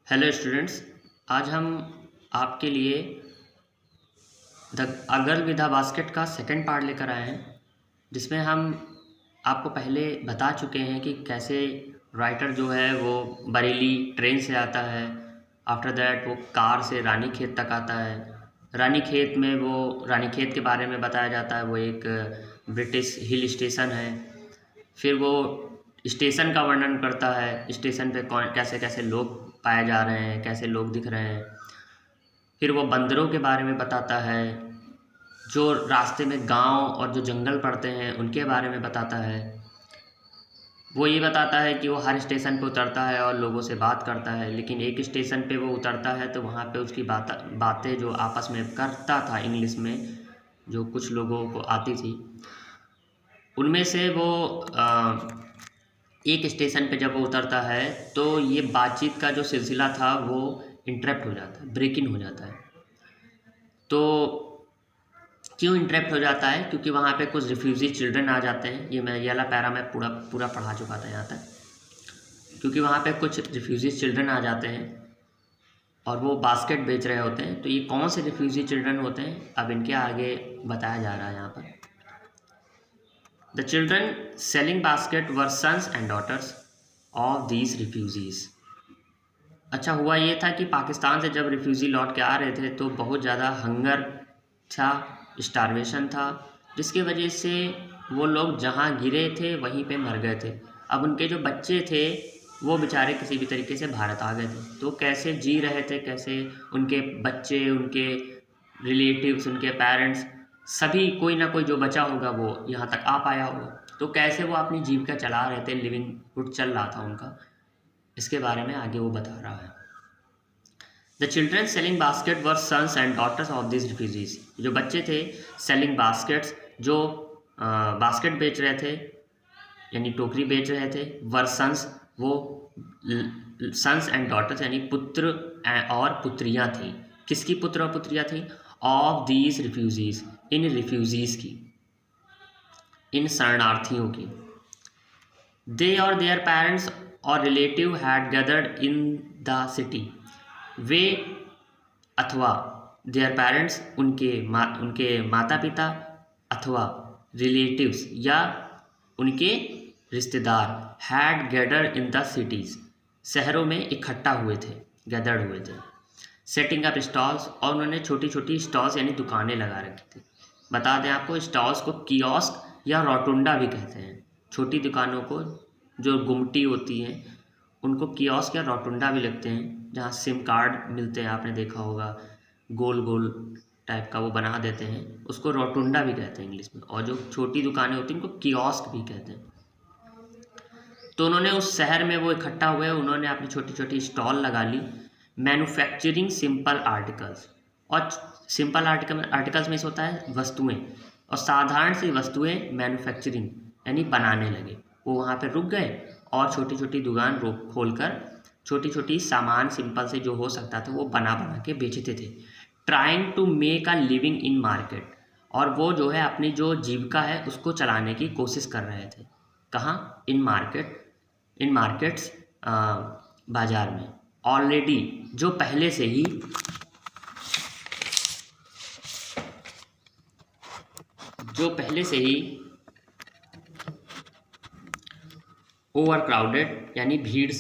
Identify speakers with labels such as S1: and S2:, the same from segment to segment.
S1: Hello students. आज हम आपके लिए the a girl with a basket का सेकंड पार्ट लेकर आए हैं, जिसमें हम आपको पहले बता चुके हैं कि कैसे राइटर जो है वो बरेली ट्रेन से आता है। आफ्टर दैट वो कार से रानीखेत तक आता है। रानीखेत में वो रानीखेत के बारे में बताया जाता है, वो एक ब्रिटिश हिल स्टेशन है। फिर वो स्टेशन का वर्णन करता है, स्टेशन पे कौन कैसे कैसे लोग पाए जा रहे हैं, कैसे लोग दिख रहे हैं। फिर वो बंदरों के बारे में बताता है, जो रास्ते में गांव और जो जंगल पड़ते हैं उनके बारे में बताता है। वो ये बताता है कि वो हर स्टेशन पे उतरता है और लोगों से बात करता है, लेकिन एक स्टेशन पे वो उतरता है तो वहाँ पे उसकी बातें जो आपस में करता था इंग्लिश में, जो कुछ लोगों को आती थी, उनमें से वो एक स्टेशन पे जब वो उतरता है तो ये बातचीत का जो सिलसिला था वो इंटरप्ट हो जाता है, ब्रेक इन हो जाता है। तो क्यों इंटरप्ट हो जाता है? क्योंकि वहाँ पे कुछ रिफ्यूजी चिल्ड्रन आ जाते हैं। ये मैं ये वाला पैरा मैं पूरा पूरा पढ़ा चुका था यहाँ तक। क्योंकि वहाँ पे कुछ रिफ्यूजी चिल्ड्रन आ जाते हैं और वो बास्केट बेच रहे होते हैं। तो ये कौन से रिफ्यूजी चिल्ड्रन होते हैं, अब इनके आगे बताया जा रहा है यहाँ पर। The children selling basket were sons and daughters of these refugees. अच्छा, हुआ ये था कि पाकिस्तान से जब रिफ्यूज़ी लौट के आ रहे थे तो बहुत ज़्यादा हंगर था, स्टारवेशन था, जिसकी वजह से वो लोग जहाँ गिरे थे वहीं पे मर गए थे। अब उनके जो बच्चे थे वो बेचारे किसी भी तरीके से भारत आ गए थे। तो कैसे जी रहे थे, कैसे उनके बच्चे, उनके रिलेटिव्स, उनके पेरेंट्स, सभी कोई ना कोई जो बचा होगा वो यहाँ तक आ पाया होगा। तो कैसे वो अपनी जीविका चला रहे थे, लिविंगहुड चल रहा था उनका, इसके बारे में आगे वो बता रहा है। The children selling basket were sons and daughters of this refugees. जो बच्चे थे सेलिंग बास्केट्स, जो बास्केट बेच रहे थे यानी टोकरी बेच रहे थे, वर सन्स, वो सन्स एंड डॉटर्स यानी पुत्र और पुत्रियां थी। किसकी पुत्र और पुत्रियां थी? ऑफ दीज रिफ्यूजीज, इन रिफ्यूजीज की, इन शरणार्थियों की। दे और देयर पेरेंट्स और relative had gathered in the city. वे अथवा देयर पेरेंट्स, उनके माता पिता, अथवा रिलेटिव्स या उनके रिश्तेदार, had gathered in the cities, शहरों में इकट्ठा हुए थे, गैदर्ड हुए थे। सेटिंग अप स्टॉल्स, और उन्होंने छोटी छोटी स्टॉल्स यानी दुकानें लगा रखी थी। बता दें आपको, स्टॉल्स को कियोस्क या रोटुंडा भी कहते हैं। छोटी दुकानों को जो गुमटी होती हैं उनको कियोस्क या रोटुंडा भी लगते हैं, जहाँ सिम कार्ड मिलते हैं, आपने देखा होगा, गोल गोल टाइप का वो बना देते हैं, उसको रोटुंडा भी कहते हैं इंग्लिश में। और जो छोटी दुकानें होती हैं उनको कियोस्क भी कहते हैं। तो उन्होंने उस शहर में वो इकट्ठा हुए, उन्होंने अपनी छोटी छोटी स्टॉल लगा ली। मैन्युफैक्चरिंग सिंपल आर्टिकल्स, और सिंपल आर्टिकल्स में से होता है वस्तुएं, और साधारण सी वस्तुएं मैन्युफैक्चरिंग यानी बनाने लगे। वो वहाँ पे रुक गए और छोटी छोटी दुकान खोलकर छोटी छोटी सामान सिंपल से जो हो सकता था वो बना बना के बेचते थे। Trying to make a living in market, और वो जो है अपनी जो जीविका है उसको चलाने की कोशिश कर रहे थे। कहाँ? इन मार्केट्स, बाजार में। ऑलरेडी, जो पहले से ही ओवर क्राउडेड यानी भीड़,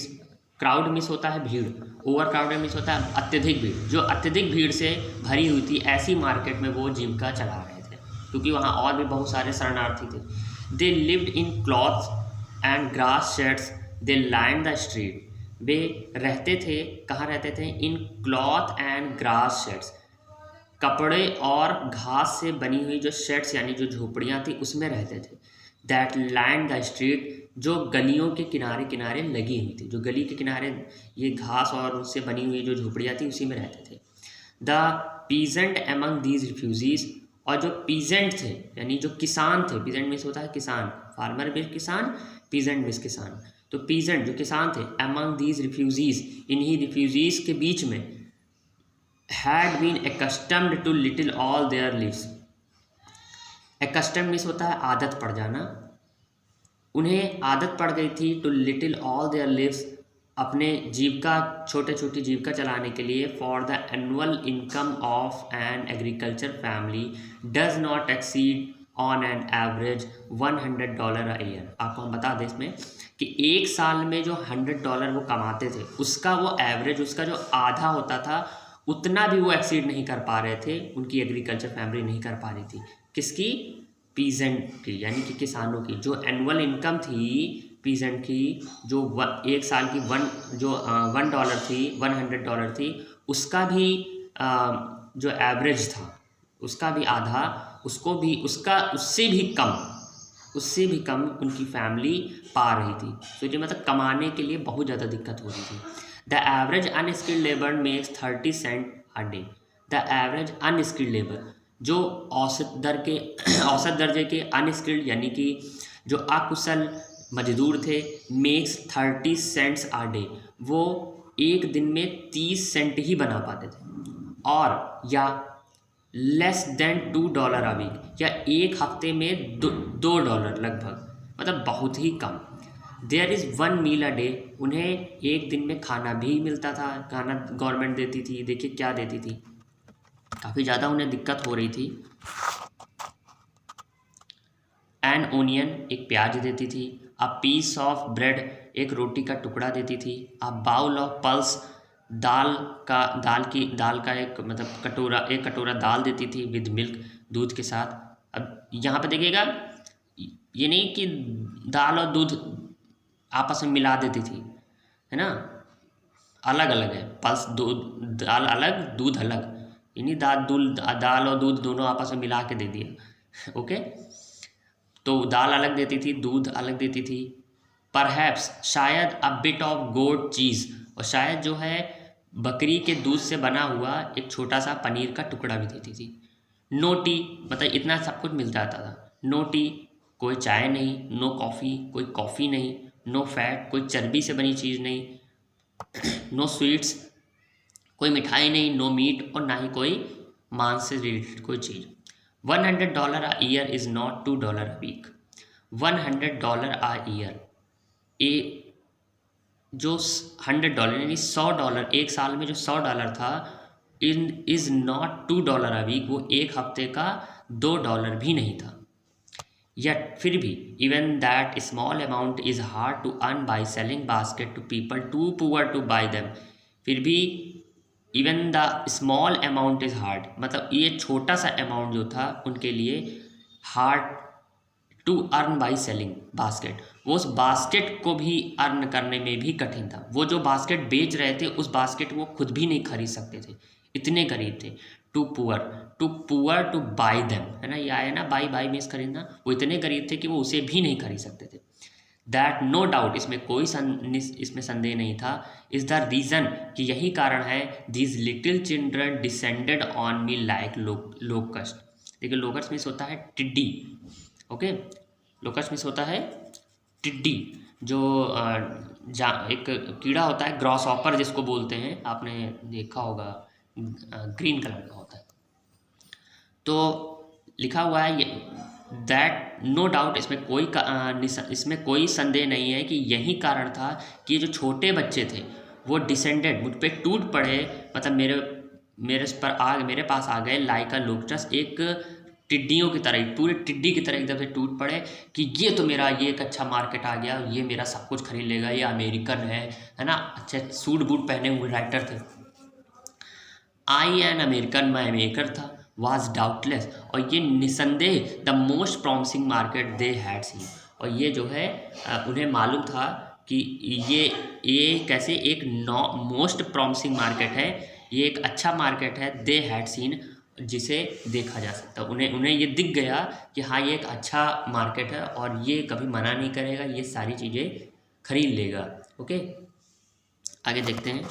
S1: क्राउड मिस होता है भीड़, ओवर क्राउडेड मिस होता है अत्यधिक भीड़, जो अत्यधिक भीड़ से भरी हुई थी, ऐसी मार्केट में वो जीविका चला रहे थे, क्योंकि वहाँ और भी बहुत सारे शरणार्थी थे। They lived in cloths and grass sheds, they lined the street. वे रहते थे, कहाँ रहते थे? In cloth and grass sheds, कपड़े और घास से बनी हुई जो शेड्स यानी जो झोपड़ियाँ थी उसमें रहते थे। दैट लाइंड द स्ट्रीट, जो गलियों के किनारे किनारे लगी हुई थी, जो गली के किनारे ये घास और उससे बनी हुई जो झोपड़ियाँ थी उसी में रहते थे। The peasant among these refugees, और जो पीजेंट थे यानी जो किसान थे, पीजेंट मीन्स होता है किसान, फार्मर मीन्स किसान, पीजेंट मीन्स किसान। तो पीजेंट जो किसान थे, एमंग दीज रिफ्यूजीज, इन्हीं रिफ्यूजीज के बीच में, had been accustomed to little all their lives. accustomed means होता है आदत पड़ जाना, उन्हें आदत पड़ गई थी to little all their lives, अपने जीविका, छोटे छोटी जीविका चलाने के लिए for the annual income of an agriculture family does not exceed on an average $100 a year. आपको हम बता दें इसमें कि एक साल में जो $100 वो कमाते थे, उसका वो एवरेज, उसका जो आधा होता था, उतना भी वो एक्सीड नहीं कर पा रहे थे, उनकी एग्रीकल्चर फैमिली नहीं कर पा रही थी। किसकी? पीजेंट की, यानी कि किसानों की। जो एनुअल इनकम थी पीजेंट की, जो एक साल की $1 थी, $100 थी, उसका भी जो एवरेज था उसका भी आधा, उससे भी कम उनकी फैमिली पा रही थी। तो ये मतलब कमाने के लिए बहुत ज़्यादा दिक्कत हो रही थी। The average unskilled labour makes 30 sent a day. The average unskilled labour, जो औसत दर्जे के अनस्किल्ड यानी कि जो अकुशल मजदूर थे, मेक्स 30 सेंट्स आ डे, वो एक दिन में 30 सेंट ही बना पाते थे, और या लेस देन $2 अ वीक, या एक हफ्ते में $2 लगभग, मतलब बहुत ही कम। There is 1 meal a day, उन्हें एक दिन में खाना भी मिलता था, खाना गवर्नमेंट देती थी। देखिए क्या देती थी, काफ़ी ज़्यादा उन्हें दिक्कत हो रही थी। एन ओनियन, एक प्याज देती थी। अ पीस ऑफ ब्रेड, एक रोटी का टुकड़ा देती थी। अ बाउल ऑफ पल्स, दाल का एक मतलब एक कटोरा दाल देती थी विद मिल्क, दूध के साथ। अब यहाँ पे देखिएगा, ये नहीं कि दाल और दूध आपस में मिला देती थी, है ना, अलग अलग है। पल्स, दाल अलग, दूध अलग, यानी दाल और दूध दोनों आपस में मिला के दे दिया। ओके, तो दाल अलग देती थी, दूध अलग देती थी। परहैप्स, शायद अ बिट ऑफ गोट चीज़, और शायद जो है बकरी के दूध से बना हुआ एक छोटा सा पनीर का टुकड़ा भी देती थी। नो टी, मतलब इतना सब कुछ मिल जाता था। नो टी, कोई चाय नहीं। नो कॉफ़ी, कोई कॉफ़ी नहीं। नो फैट, कोई चर्बी से बनी चीज़ नहीं। नो स्वीट्स, कोई मिठाई नहीं। नो मीट, और ना ही कोई मांस से रिलेटेड कोई चीज़। $100 a year is not $2 a week. $100 a year, ए जो $100 यानी $100, एक साल में जो $100 था, इज़ नॉट $2 अ वीक, वो एक हफ्ते का $2 भी नहीं था। Yet फिर भी, even that small amount is hard to earn by selling basket to people too poor to buy them. फिर भी even the small amount is hard, मतलब ये छोटा सा अमाउंट जो था उनके लिए hard to earn by selling basket, वो उस बास्केट को भी अर्न करने में भी कठिन था। वो जो बास्केट बेच रहे थे, उस बास्केट वो खुद भी नहीं खरीद सकते थे, इतने गरीब थे। Too poor to buy them, है ना, ये आया ना, बाई मीन्स खरीदना। वो इतने गरीब थे कि वो उसे भी नहीं खरीद सकते थे। दैट नो डाउट, इसमें संदेह नहीं था, इज़ द रीज़न, कि यही कारण है, these little children descended on me like locust. देखिए, लोकस्ट मीन्स होता है टिड्डी। ओके, लोकस्ट मीन्स होता है टिड्डी, जो एक कीड़ा होता है, ग्रॉस हॉपर जिसको बोलते हैं, आपने देखा होगा, ग्रीन कलर का होता है। तो लिखा हुआ है दैट नो डाउट, इसमें कोई संदेह नहीं है कि यही कारण था कि ये जो छोटे बच्चे थे वो डिसेंडेड, मुझ पर टूट पड़े, मतलब मेरे पास आ गए, लाइक अ लोकस्ट, एक टिड्डियों की तरह, पूरे टिड्डी की तरह एकदम से टूट पड़े कि ये तो मेरा, ये एक अच्छा मार्केट आ गया, ये मेरा सब कुछ खरीद लेगा, ये अमेरिकन है ना, अच्छे सूट बूट पहने हुए राइटर थे। आई एन अमेरिकन, मैं अमेरिकन था, वाज डाउटलेस, और ये निसंदेह the most promising market they had seen, और ये जो है उन्हें मालूम था कि ये कैसे एक मोस्ट प्रॉमिसिंग मार्केट है, ये एक अच्छा मार्केट है, दे हैड सीन, जिसे देखा जा सकता। उन्हें ये दिख गया कि हाँ, ये एक अच्छा मार्केट है और ये कभी मना नहीं करेगा, ये सारी चीज़ें खरीद लेगा। ओके, आगे देखते हैं।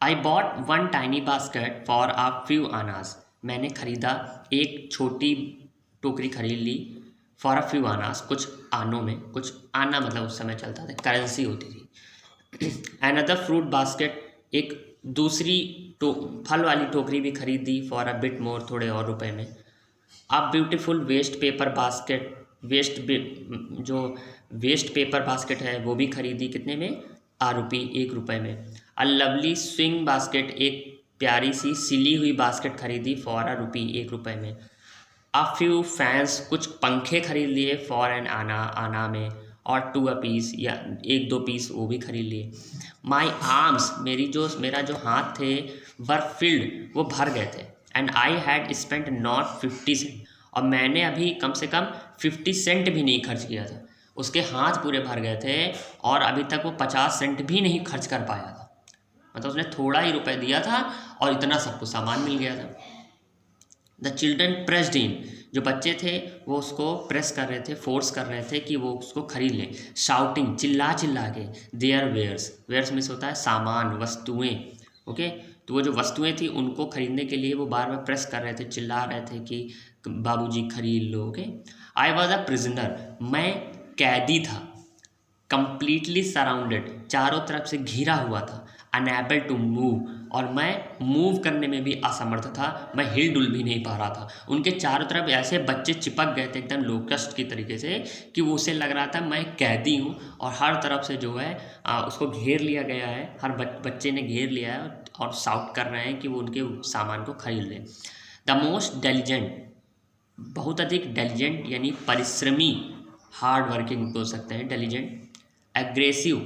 S1: I bought one tiny basket for a few annas, मैंने खरीदा एक छोटी टोकरी खरीद ली, फॉर अ फ्यू आनास, कुछ आनों में, कुछ आना मतलब उस समय चलता था, करेंसी होती थी। अनदर फ्रूट बास्केट, एक दूसरी फल वाली टोकरी भी खरीद दी, फॉर अ बिट मोर, थोड़े और रुपए में। A beautiful waste paper basket, जो वेस्ट पेपर बास्केट है वो भी खरीदी, कितने में, ₹1 में। अ लवली स्विंग बास्केट, एक प्यारी सी सिली हुई बास्केट खरीदी फॉर ₹1 में। अ फ्यू फैंस, कुछ पंखे खरीद लिए फॉर एन आना, आना में, और 2 अ पीस, या 1-2 पीस वो भी खरीद लिए। माई आर्म्स, मेरा जो हाथ थे, वर फिल्ड, वो भर गए थे, and I had spent not 50 cent, और मैंने अभी कम से कम 50 सेंट भी नहीं खर्च किया था। उसके हाथ पूरे भर गए थे और अभी तक वो 50 सेंट भी नहीं खर्च कर पाया था। मतलब उसने थोड़ा ही रुपए दिया था और इतना सब कुछ सामान मिल गया था। द चिल्ड्रन प्रेस्ड इन, जो बच्चे थे वो उसको प्रेस कर रहे थे, फोर्स कर रहे थे कि वो उसको खरीद लें। शाउटिंग, चिल्ला चिल्ला के, देयर वेयर्स, वेयर्स मीन्स होता है सामान, वस्तुएं। ओके, तो वो जो वस्तुएं थी उनको खरीदने के लिए वो बार बार प्रेस कर रहे थे, चिल्ला रहे थे कि बाबूजी खरीद लो। Okay, I was a prisoner, मैं कैदी था। कंप्लीटली सराउंडेड, चारों तरफ से घिरा हुआ था। अनएबल टू मूव, और मैं मूव करने में भी असमर्थ था, मैं हिल डुल भी नहीं पा रहा था। उनके चारों तरफ ऐसे बच्चे चिपक गए थे एकदम लोकस्ट की तरीके से कि वो उसे लग रहा था मैं कैदी हूँ, और हर तरफ से जो है उसको घेर लिया गया है, हर बच्चे ने घेर लिया है और शाउट कर रहे हैं कि वो उनके सामान को खरीद लें। द मोस्ट डेलिजेंट, बहुत अधिक डेलिजेंट यानी परिश्रमी, हार्ड वर्किंग बोल सकते हैं डेलिजेंट। एग्रेसिव,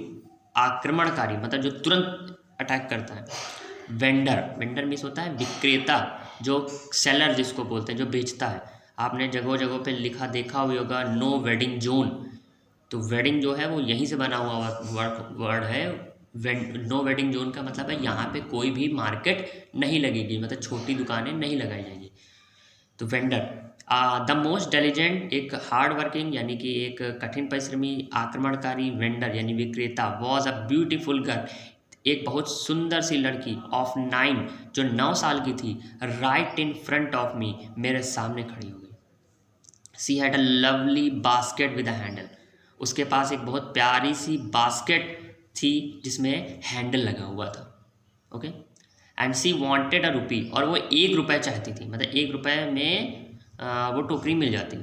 S1: आक्रमणकारी, मतलब जो तुरंत अटैक करता है। वेंडर, वेंडर मीन्स होता है विक्रेता, जो सेलर जिसको बोलते हैं, जो बेचता है। आपने जगह जगह पे लिखा देखा हुआ होगा नो वेडिंग जोन, तो वेडिंग जो है वो यहीं से बना हुआ वर्ड है। नो वेडिंग जोन का मतलब है यहाँ पे कोई भी मार्केट नहीं लगेगी, मतलब छोटी दुकानें नहीं लगाई जाएंगी। तो वेंडर। द मोस्ट डेलिजेंट, एक हार्ड वर्किंग यानी कि एक कठिन परिश्रमी, आक्रमणकारी वेंडर यानी विक्रेता, वॉज अ ब्यूटीफुल गर्ल, एक बहुत सुंदर सी लड़की, ऑफ 9, जो 9 साल की थी, right in front of me, मेरे सामने खड़ी हो गई। She had a lovely basket with a handle, उसके पास एक बहुत प्यारी सी बास्केट थी जिसमें हैंडल लगा हुआ था। Okay, and she wanted a rupee, और वो ₹1 चाहती थी, मतलब ₹1 में वो टोकरी मिल जाती।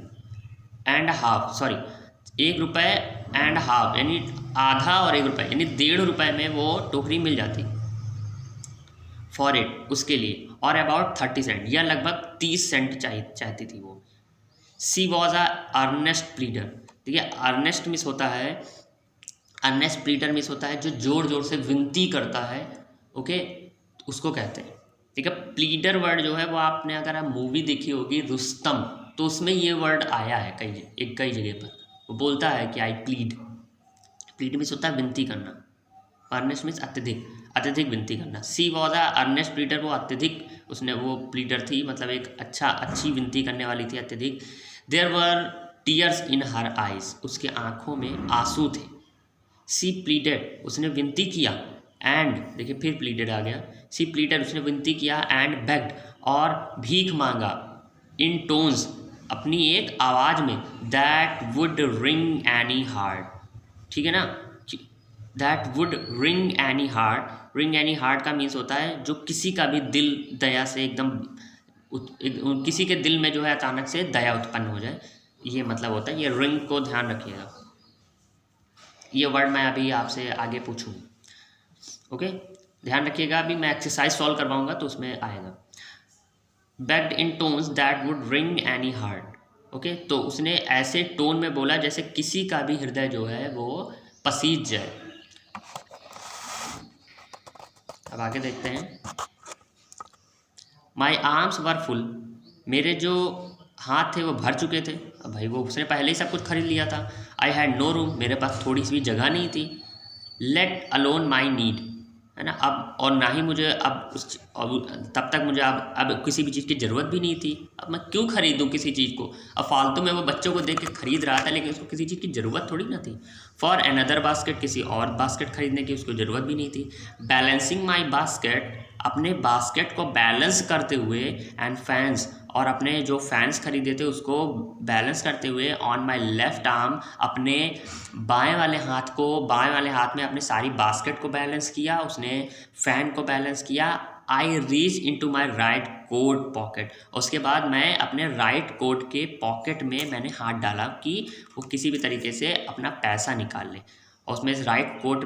S1: एंड हाफ, सॉरी, ₹1.5 यानी आधा, और ₹1 यानी ₹1.5 में वो टोकरी मिल जाती फॉर इट, उसके लिए, और अबाउट 30 सेंट, या लगभग 30 सेंट चाहती थी वो। सी वॉज अ अर्नेस्ट प्लीडर, देखिए अर्नेस्ट मिस होता है, अर्नेस्ट प्लीडर मिस होता है जो जोर जोर से विनती करता है। ओके, उसको कहते हैं। ठीक है, प्लीडर वर्ड जो है वो आपने, अगर आप मूवी देखी होगी रुस्तम, तो उसमें ये वर्ड आया है कई जगह पर। वो बोलता है कि आई प्लीड, प्लीड मीन्स होता है विनती करना, अर्नेस्ट मीन्स अत्यधिक विनती करना। सी वॉज अ अर्नेस्ट प्लीडर, वो अत्यधिक, वो प्लीडर थी, मतलब एक अच्छी विनती करने वाली थी, अत्यधिक। There were tears in her eyes, उसके आंखों में आंसू थे। सी प्लीडेड, उसने विनती किया, एंड देखिए फिर प्लीडेड आ गया। सी प्लीडेड, उसने विनती किया, एंड बेग्ड, और भीख मांगा, इन टोन्स, अपनी एक आवाज़ में, that would ring any heart, ठीक है ना, that would ring any heart. Ring any heart का मीन्स होता है जो किसी का भी दिल दया से एकदम किसी के दिल में जो है अचानक से दया उत्पन्न हो जाए, ये मतलब होता है। ये रिंग को ध्यान रखिएगा, ये वर्ड मैं अभी आपसे आगे पूछूँ। ओके, ध्यान रखिएगा, अभी मैं एक्सरसाइज सॉल्व करवाऊंगा तो उसमें आएगा। Begged in tones that would ring any heart. Okay, तो उसने ऐसे टोन में बोला जैसे किसी का भी हृदय जो है वो पसीज जाए। अब आगे देखते हैं। माई आर्म्स वर फुल, मेरे जो हाथ थे वो भर चुके थे। अब भाई वो उसने पहले ही सब कुछ खरीद लिया था। आई हैड नो रूम, मेरे पास थोड़ी सी भी जगह नहीं थी। लेट अलोन माई नीड, है ना, अब और ना ही मुझे तब तक मुझे अब किसी भी चीज़ की ज़रूरत भी नहीं थी। अब मैं क्यों खरीदूँ किसी चीज़ को, अब फालतू में वो बच्चों को देख के खरीद रहा था, लेकिन उसको किसी चीज़ की ज़रूरत थोड़ी ना थी। फॉर अनदर बास्केट, किसी और बास्केट खरीदने की उसको ज़रूरत भी नहीं थी। बैलेंसिंग माई बास्केट, अपने बास्केट को बैलेंस करते हुए, एंड फैंस, और अपने जो फैंस खरीदे थे उसको बैलेंस करते हुए, ऑन माई लेफ्ट आर्म, अपने बाएं वाले हाथ में अपने सारी बास्केट को बैलेंस किया, उसने फैन को बैलेंस किया। I reach into my right coat pocket. उसके बाद मैं अपने राइट कोट के पॉकेट में मैंने हाथ डाला कि वो किसी भी तरीके से अपना पैसा निकाल ले, और उसमें राइट कोट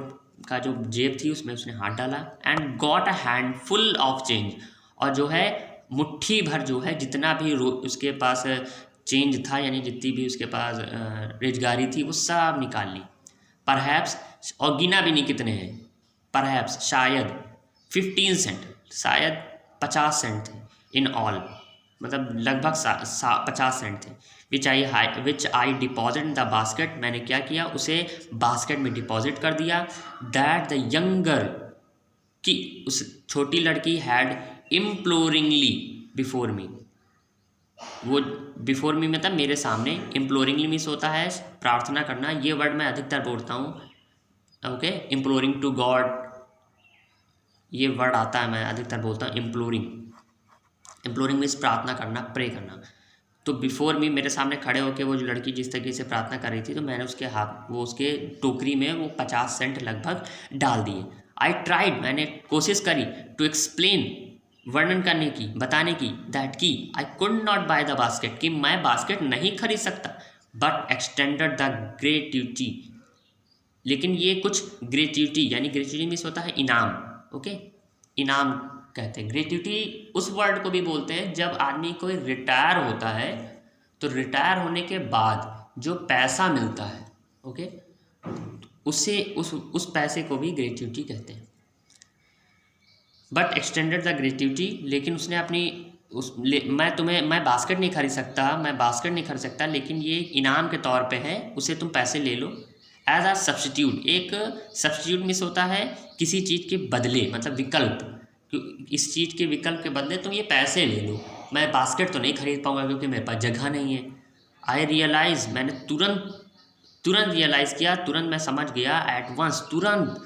S1: का जो जेब थी उसमें उसने हाथ डाला and got a handful of change, और जो है मुट्ठी भर जो है जितना भी उसके पास चेंज था, यानी जितनी भी उसके पास रोजगारी थी वो सब निकाल ली। परहैप्स, और गिना भी नहीं कितने हैं, परहैप्स शायद 15 सेंट, शायद 50 सेंट थे इन ऑल, मतलब लगभग 50 सेंट थे। विच आई डिपॉजिट इन द बास्केट, मैंने क्या किया, उसे बास्केट में डिपॉजिट कर दिया। दैट द यंगर, कि उस छोटी लड़की हैड इम्प्लोरिंगली बिफोर मी, वो बिफोर मी मतलब मेरे सामने, इम्प्लोरिंगली मीन्स होता है प्रार्थना करना, ये वर्ड मैं अधिकतर बोलता हूँ, ओके। इम्प्लोरिंग टू गॉड ये वर्ड आता है, मैं अधिकतर बोलता हूँ इम्प्लोरिंग। इम्प्लोरिंग मीन्स प्रार्थना करना, प्रे करना। तो बिफोर मी मेरे सामने खड़े होकर वो जो लड़की जिस तरीके से प्रार्थना कर रही थी, तो मैंने उसके हाथ, वो उसके टोकरी में वो 50 सेंट लगभग डाल दिए। आई ट्राइड, मैंने कोशिश करी, टू एक्सप्लेन, वर्णन करने की, बताने की, दैट की I could not by the basket, कि मैं बास्केट नहीं खरीद सकता, बट एक्सटेंडेड द ग्रेट्यूटी, लेकिन ये कुछ ग्रेट्यूटी, यानी ग्रेट्यूटी मीन्स होता है इनाम, ओके, इनाम कहते हैं। ग्रेट्यूटी उस वर्ड को भी बोलते हैं जब आदमी कोई रिटायर होता है, तो रिटायर होने के बाद जो पैसा मिलता है, ओके, उससे उस पैसे को भी ग्रेट्यूटी कहते हैं। बट एक्सटेंडेड द ग्रेट्यूटी, लेकिन उसने अपनी मैं बास्केट नहीं खरीद सकता, लेकिन ये इनाम के तौर पे है, उसे तुम पैसे ले लो। एज अ सब्स्टिट्यूट, एक सब्स्टिट्यूट मीन्स होता है किसी चीज़ के बदले, मतलब विकल्प, इस चीज़ के विकल्प के बदले तुम ये पैसे ले लो, मैं बास्केट तो नहीं खरीद पाऊंगा क्योंकि मेरे पास जगह नहीं है। आई रियलाइज, मैंने तुरंत रियलाइज़ किया, तुरंत मैं समझ गया, एट वंस, तुरंत,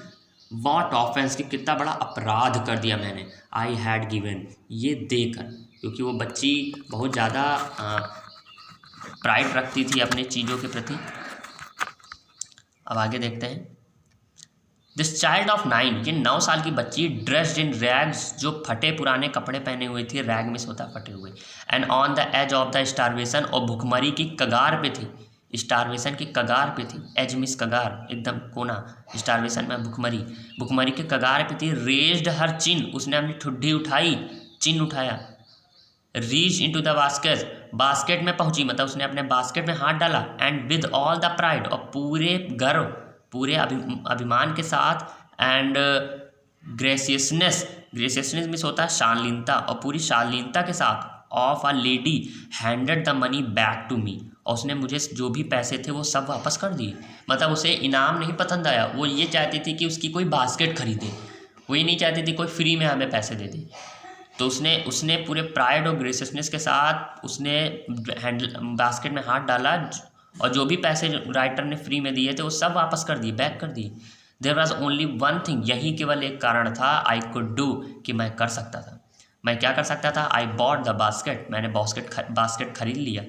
S1: वॉट ऑफेंस, कि कितना बड़ा अपराध कर दिया मैंने, आई हैड गिवन, ये देकर, क्योंकि वो बच्ची बहुत ज़्यादा प्राइड रखती थी अपने चीज़ों के प्रति। अब आगे देखते हैं। दिस चाइल्ड ऑफ 9, ये 9 साल की बच्ची, ड्रेस्ड इन रैग्स, जो फटे पुराने कपड़े पहने हुए थी, रैग में से होता है फटे हुए, and on the edge of the starvation, और भुखमरी की कगार पे थी, स्टारवेशन की कगार पे थी, एज मिस कगार, एकदम कोना, स्टारवेशन में भुखमरी के कगार पे थी। रेज्ड हर चिन, उसने अपनी ठुड्डी उठाई, चिन उठाया। रीच इनटू द बास्केट में पहुंची, मतलब उसने अपने बास्केट में हाथ डाला, and with all the pride, और पूरे गर्व, पूरे अभिमान के साथ, एंड ग्रेसियसनेस मीन्स होता है शालीनता, और पूरी शालीनता के साथ, of a lady handed the money back to me, और उसने मुझे जो भी पैसे थे वो सब वापस कर दिए। मतलब उसे इनाम नहीं पसंद आया, वो ये चाहती थी कि उसकी कोई बास्केट खरीदे, वो ये नहीं चाहती थी कोई फ्री में हमें पैसे दे दे। तो उसने पूरे प्राइड और ग्रेसियसनेस के साथ उसने बास्केट में हाथ डाला, और जो भी पैसे राइटर ने फ्री में दिए थे वो सब वापस कर दिए, बैक कर दिए। There was only one thing, यही केवल एक कारण था, आई कुड डू, कि मैं कर सकता था। मैं क्या कर सकता था? आई बॉट द बास्केट, मैंने बास्केट खरीद लिया,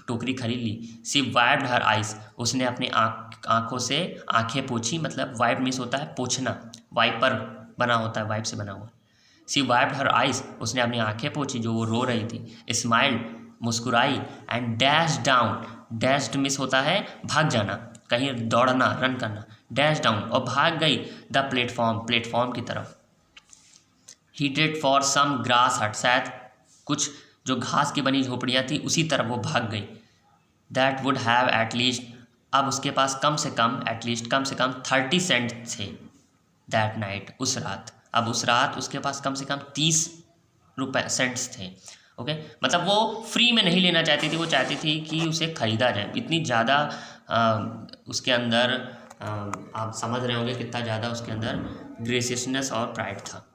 S1: टोकरी खरीद ली। सी वाइप्ड हर आइज, उसने अपनी आँखों से आँखें पोछी, मतलब वाइप मीन्स होता है पोछना, वाइपर बना होता है, वाइप से बना हुआ। सी वाइप्ड हर आइज, उसने अपनी आँखें पोछी जो वो रो रही थी। स्माइल्ड, मुस्कुराई। And dash down, dashed miss होता है भाग जाना, कहीं दौड़ना, रन करना। डैश डाउन, और भाग गई द प्लेटफॉर्म की तरफ। He did for some grass hut, शायद कुछ जो घास की बनी झोपड़ियाँ थी उसी तरफ वो भाग गई। दैट वुड हैव एटलीस्ट, अब उसके पास कम से कम 30 सेंट थे। दैट नाइट, उस रात, अब उस रात उसके पास कम से कम 30 सेंट्स थे। ओके, मतलब वो फ्री में नहीं लेना चाहती थी, वो चाहती थी कि उसे खरीदा जाए। इतनी ज़्यादा उसके अंदर आप समझ रहे होंगे कितना ज़्यादा उसके अंदर ग्रेसियसनेस और प्राइड था।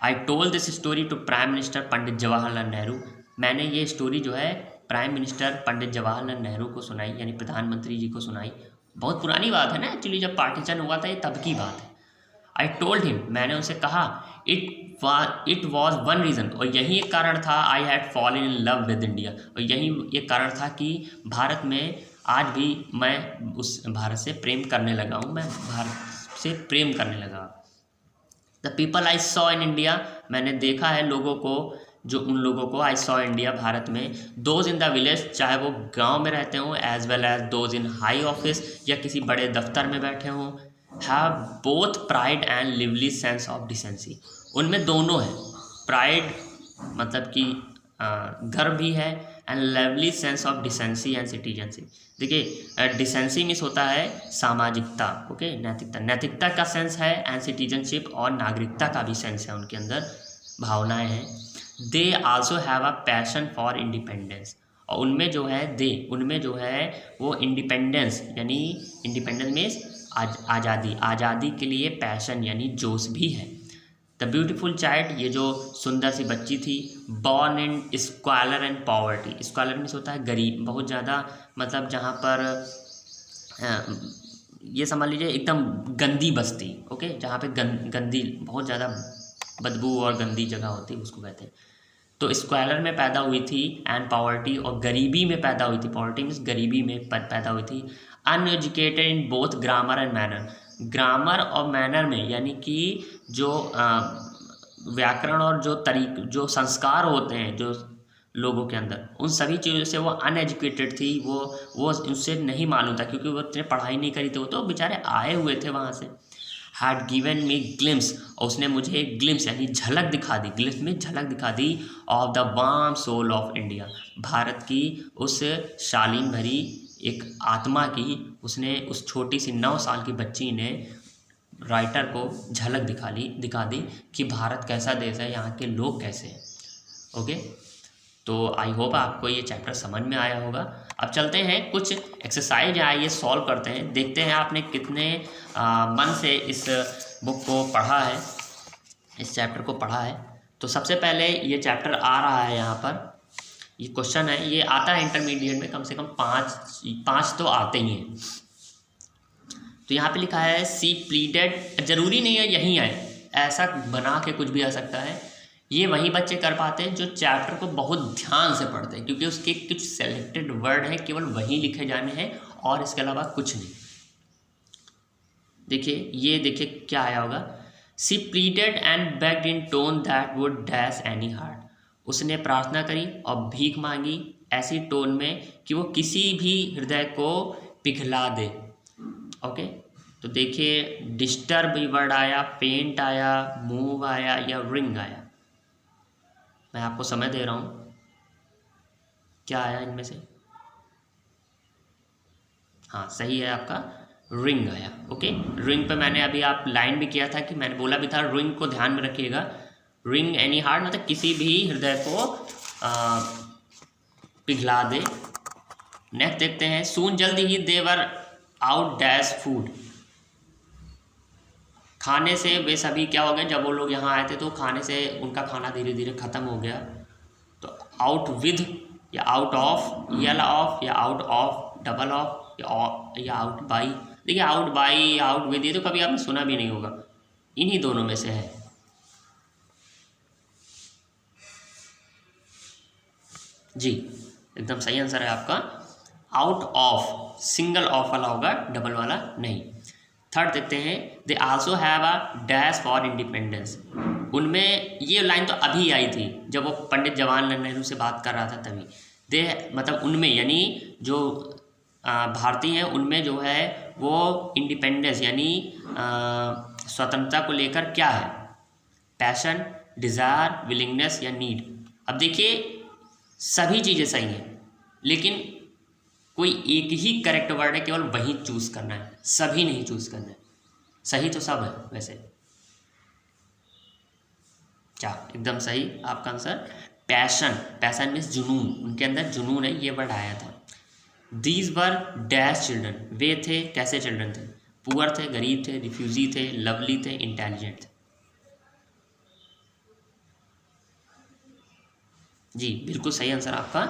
S1: I told this story to prime minister Pandit Jawaharlal Nehru, मैंने ये स्टोरी जो है प्राइम मिनिस्टर पंडित जवाहरलाल नेहरू को सुनाई, यानी प्रधानमंत्री जी को सुनाई। बहुत पुरानी बात है ना, एक्चुअली जब पार्टीशन हुआ था ये तब की बात है। आई टोल्ड हिम, मैंने उनसे कहा, इट वॉज वन रीज़न, और यही एक कारण था, I had fallen in love with India, और यही एक कारण था कि भारत में आज भी मैं उस भारत से प्रेम करने लगा हूँ, मैं भारत से प्रेम करने लगा। The people I saw in India, मैंने देखा है लोगों को जो उन लोगों को आई सॉ इंडिया भारत में दोज इन द विलेज, चाहे वो गांव में रहते हों as well as those in high office या किसी बड़े दफ्तर में बैठे हों, have both pride and lively sense of decency. उनमें दोनों है, प्राइड मतलब कि गर्व भी है and lovely sense of decency and citizenship. देखिए डिसेंसी मीन्स होता है सामाजिकता, ओके, नैतिकता, नैतिकता का सेंस है एंड सिटीजनशिप और नागरिकता का भी सेंस है, उनके अंदर भावनाएं हैं। They also have a passion for independence, और उनमें जो है उनमें जो है वो इंडिपेंडेंस यानी इंडिपेंडेंस मीन्स आज़ादी, आज़ादी के लिए पैशन यानी जोश भी है। द ब्यूटीफुल चाइल्ड, ये जो सुंदर सी बच्ची थी, born in squalor and poverty, squalor means होता है गरीब, बहुत ज़्यादा मतलब जहाँ पर ये समझ लीजिए एकदम गंदी बस्ती, ओके, जहाँ पे गंदी बहुत ज़्यादा बदबू और गंदी जगह होती है उसको कहते हैं। तो स्क्वालर में पैदा हुई थी एंड पॉवर्टी, और गरीबी में पैदा हुई थी, पॉवर्टी मीन्स गरीबी में पैदा हुई थी। Uneducated in both grammar and manner, grammar और मैनर में यानी कि जो व्याकरण और जो संस्कार होते हैं जो लोगों के अंदर, उन सभी चीज़ों से वो अनएजुकेटेड थी, वो उससे नहीं मालूम था क्योंकि वो इतने पढ़ाई नहीं करी थी, वो तो बेचारे आए हुए थे वहाँ से। हैड गिवन मी ग्लिम्स, और उसने मुझे एक ग्लिम्स यानी झलक दिखा दी, ग्लिम्स में झलक दिखा दी of the warm soul of India, Bharat की उस शालीन भरी एक आत्मा की उसने उस छोटी सी 9 साल की बच्ची ने राइटर को झलक दिखा दी कि भारत कैसा देश है, यहाँ के लोग कैसे हैं। ओके, तो आई होप आपको ये चैप्टर समझ में आया होगा। अब चलते हैं कुछ एक्सरसाइज है ये सॉल्व करते हैं, देखते हैं आपने कितने मन से इस बुक को पढ़ा है, इस चैप्टर को पढ़ा है। तो सबसे पहले ये चैप्टर आ रहा है यहाँ पर, ये क्वेश्चन है, ये आता है इंटरमीडिएट में, कम से कम पाँच तो आते ही हैं। तो यहाँ पे लिखा है सी प्लीडेड, जरूरी नहीं है यहीं आए, ऐसा बना के कुछ भी आ सकता है। ये वही बच्चे कर पाते हैं जो चैप्टर को बहुत ध्यान से पढ़ते हैं, क्योंकि उसके कुछ सेलेक्टेड वर्ड हैं, केवल वही लिखे जाने हैं और इसके अलावा कुछ नहीं। देखिए ये देखिए क्या आया होगा, she pleaded and begged in tone that would dash any heart, उसने प्रार्थना करी और भीख मांगी ऐसी टोन में कि वो किसी भी हृदय को पिघला दे। ओके, तो देखिए डिस्टर्ब वर्ड आया, पेंट आया, मूव आया या रिंग आया। मैं आपको समय दे रहा हूँ, क्या आया इनमें से? हाँ सही है आपका, रिंग आया। ओके, रिंग पे मैंने अभी आप लाइन भी किया था कि मैंने बोला भी था रिंग को ध्यान में रखिएगा, रिंग एनी हार्ट मतलब किसी भी हृदय को पिघला दे। नेक्स्ट देखते हैं, सून जल्दी ही देवर आउट डैश फूड, खाने से वे सभी क्या हो गए, जब वो लोग यहाँ आए थे तो खाने से उनका खाना धीरे धीरे ख़त्म हो गया। तो आउट विद या आउट ऑफ, यल ऑफ या आउट ऑफ, डबल ऑफ या आउट बाई। देखिए आउट बाई, आउट विद, ये तो कभी आपने सुना भी नहीं होगा, इन्हीं दोनों में से है। जी एकदम सही आंसर है आपका, आउट ऑफ, सिंगल ऑफ वाला होगा, डबल वाला नहीं। थर्ड देखते हैं, they also have a dash for independence, उनमें ये लाइन तो अभी आई थी जब वो पंडित जवाहरलाल नेहरू से बात कर रहा था तभी। दे मतलब उनमें यानी जो भारतीय हैं उनमें जो है वो इंडिपेंडेंस यानी स्वतंत्रता को लेकर क्या है, पैशन, डिज़ायर, विलिंगनेस या नीड। अब देखिए सभी चीज़ें सही हैं, लेकिन कोई एक ही करेक्ट वर्ड है, केवल वही चूज करना है, सभी नहीं चूज करना है। सही तो सब है वैसे, क्या एकदम सही आपका आंसर, पैशन, पैशन मीन्स जुनून, उनके अंदर जुनून है, ये वर्ड आया था। दीज वर डैश चिल्ड्रन, वे थे कैसे चिल्ड्रन थे, पुअर थे, गरीब थे, रिफ्यूजी थे, लवली थे, इंटेलिजेंट थे। जी बिल्कुल सही आंसर आपका,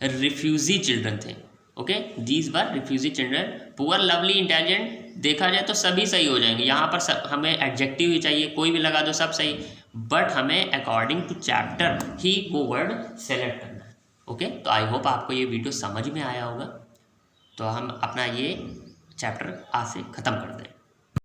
S1: रिफ्यूजी चिल्ड्रन थे। Okay, these were refugee children, poor, lovely, intelligent, देखा जाए तो सभी सही हो जाएंगे। यहाँ पर हमें एडजेक्टिव ही चाहिए, कोई भी लगा दो सब सही, बट हमें अकॉर्डिंग टू चैप्टर ही वो वर्ड सेलेक्ट करना है। ओके, तो आई होप आपको ये वीडियो समझ में आया होगा। तो हम अपना ये चैप्टर आज से ख़त्म कर दें।